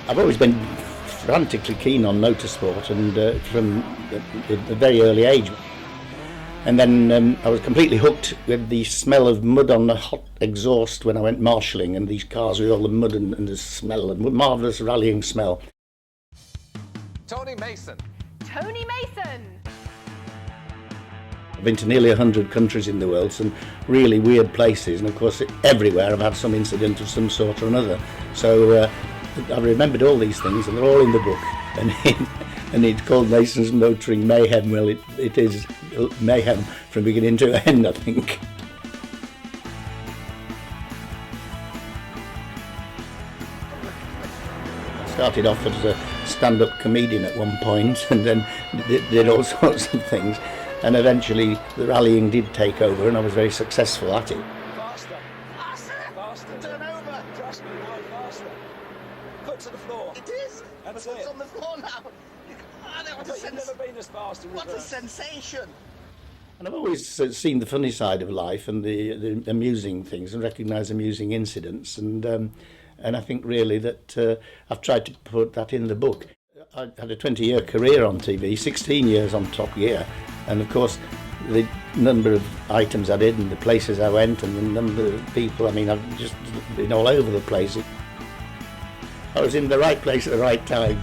I've always been frantically keen on motorsport, and from a very early age. And then I was completely hooked with the smell of mud on the hot exhaust when I went marshalling, and these cars with all the mud and the smell, and marvellous rallying smell. Tony Mason. Tony Mason! I've been to nearly 100 countries in the world, some really weird places, and of course everywhere I've had some incident of some sort or another. So I remembered all these things, and they're all in the book. And it's called Mason's Motoring Mayhem. Well, it is mayhem from beginning to end, I think. I started off as a stand-up comedian at one point, and then did all sorts of things. And eventually the rallying did take over, and I was very successful at it. Faster. Faster. Faster. Turn over. Trust me, now faster. Foot to the floor. It is. That's the foot's it. on the floor now. You've never been as fast in What a reverse. sensation. And I've always seen the funny side of life and the amusing things, and recognised amusing incidents, and I think really that I've tried to put that in the book. I had a 20-year career on TV, 16 years on Top Gear, and of course the number of items I did and the places I went and the number of people, I mean, I've just been all over the place. I was in the right place at the right time.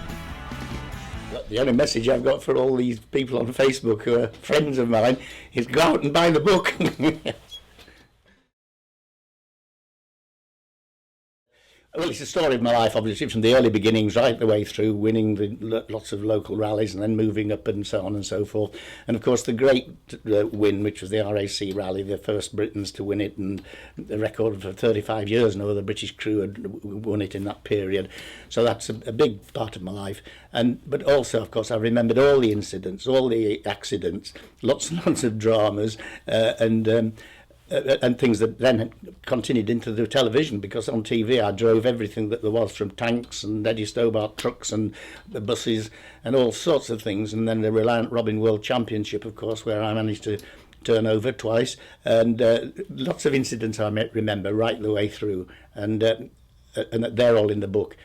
The only message I've got for all these people on Facebook who are friends of mine is go out and buy the book. Well, it's the story of my life, obviously, from the early beginnings right the way through, winning lots of local rallies and then moving up and so on and so forth. And, of course, the great win, which was the RAC rally, the first Britons to win it, and the record for 35 years, no other British crew had won it in that period. So that's a big part of my life. But also, of course, I remembered all the incidents, all the accidents, lots and lots of dramas, and things that then continued into the television, because on TV I drove everything that there was, from tanks and Eddie Stobart trucks and the buses and all sorts of things, and then the Reliant Robin World Championship, of course, where I managed to turn over twice, and lots of incidents I remember right the way through, and they're all in the book.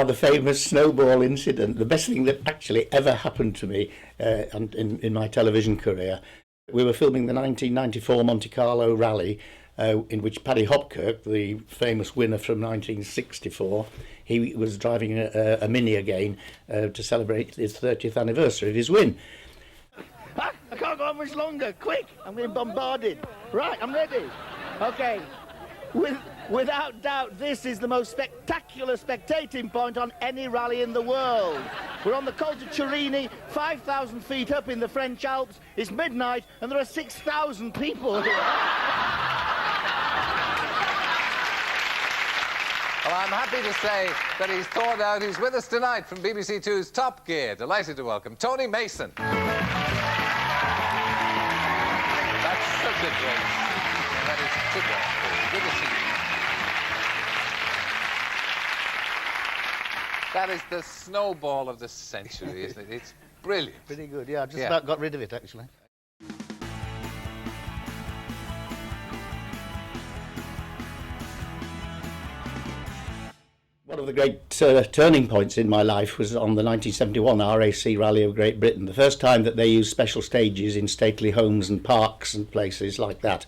The famous snowball incident, the best thing that actually ever happened to me in my television career. We were filming the 1994 Monte Carlo rally, in which Paddy Hopkirk, the famous winner from 1964, he was driving a Mini again to celebrate his 30th anniversary of his win. I can't go on much longer, quick, I'm being bombarded. Right, I'm ready. Okay. Without doubt, this is the most spectacular spectating point on any rally in the world. We're on the Col de Turini, 5,000 feet up in the French Alps. It's midnight, and there are 6,000 people here. Well, I'm happy to say that he's thawed out. He's with us tonight from BBC Two's Top Gear. Delighted to welcome Tony Mason. That's such a great... That is such a... Good to see you. That is the snowball of the century, isn't it? It's brilliant. Pretty good, yeah. I just about got rid of it, actually. One of the great turning points in my life was on the 1971 RAC Rally of Great Britain, the first time that they used special stages in stately homes and parks and places like that.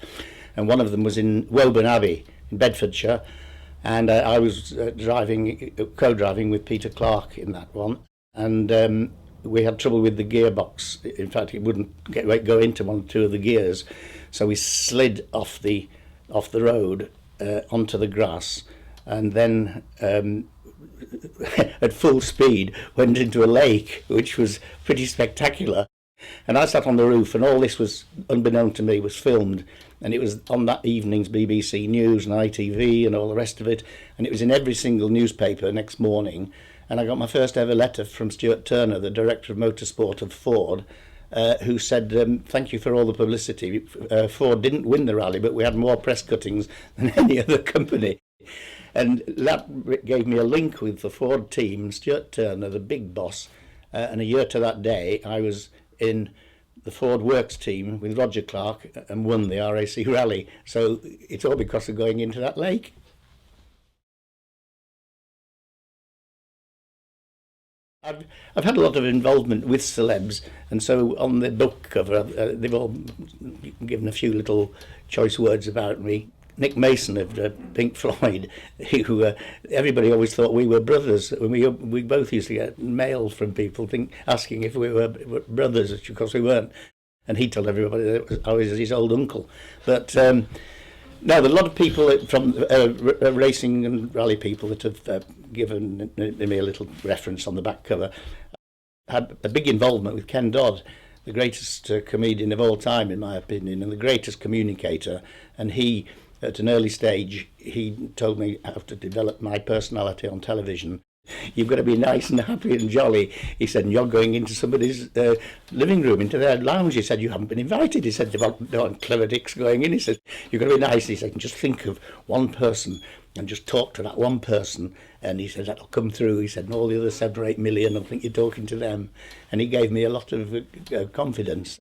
And one of them was in Woburn Abbey in Bedfordshire, and I was co-driving with Peter Clark in that one, and we had trouble with the gearbox. In fact, it wouldn't go into one or two of the gears, so we slid off the road onto the grass, and then at full speed went into a lake, which was pretty spectacular. And I sat on the roof, and all this was, unbeknown to me, was filmed, and it was on that evening's BBC News and ITV and all the rest of it, and it was in every single newspaper next morning. And I got my first ever letter from Stuart Turner, the director of motorsport of Ford, who said, thank you for all the publicity. Ford didn't win the rally, but we had more press cuttings than any other company. And that gave me a link with the Ford team, Stuart Turner, the big boss, and a year to that day I was in the Ford Works team with Roger Clark and won the RAC Rally. So it's all because of going into that lake. I've had a lot of involvement with celebs, and so on the book cover, they've all given a few little choice words about me. Nick Mason of Pink Floyd, who everybody always thought we were brothers. We both used to get mail from people asking if we were brothers, because we weren't. And he told everybody that I was his old uncle. But no, there are a lot of people from racing and rally people that have given me a little reference on the back cover. Had a big involvement with Ken Dodd, the greatest comedian of all time, in my opinion, and the greatest communicator. And he, at an early stage, he told me how to develop my personality on television. You've got to be nice and happy and jolly. He said, and you're going into somebody's living room, into their lounge. He said, you haven't been invited. He said, there aren't clever dicks going in. He said, you've got to be nice. He said, and just think of one person and just talk to that one person. And he said, that'll come through. He said, and all the other 7 or 8 million, I think you're talking to them. And he gave me a lot of confidence.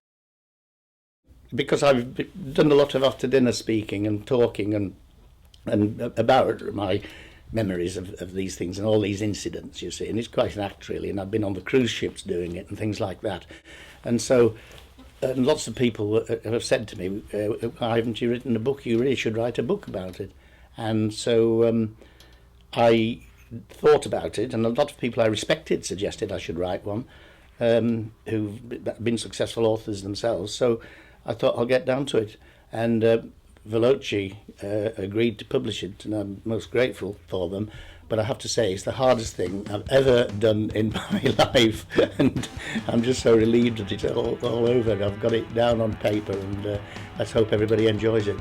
Because I've done a lot of after dinner speaking and talking and about my memories of these things and all these incidents, you see, and it's quite an act really, and I've been on the cruise ships doing it and things like that. And so lots of people have said to me, why haven't you written a book? You really should write a book about it. And so I thought about it, and a lot of people I respected suggested I should write one, who've been successful authors themselves. So I thought I'll get down to it, and Veloce agreed to publish it, and I'm most grateful for them. But I have to say, it's the hardest thing I've ever done in my life, and I'm just so relieved that it's all over. I've got it down on paper, and let's hope everybody enjoys it.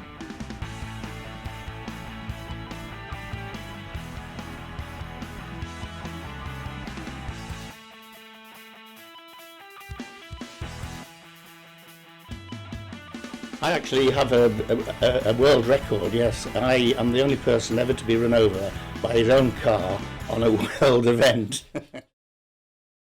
I actually have a world record, yes. I am the only person ever to be run over by his own car on a world event.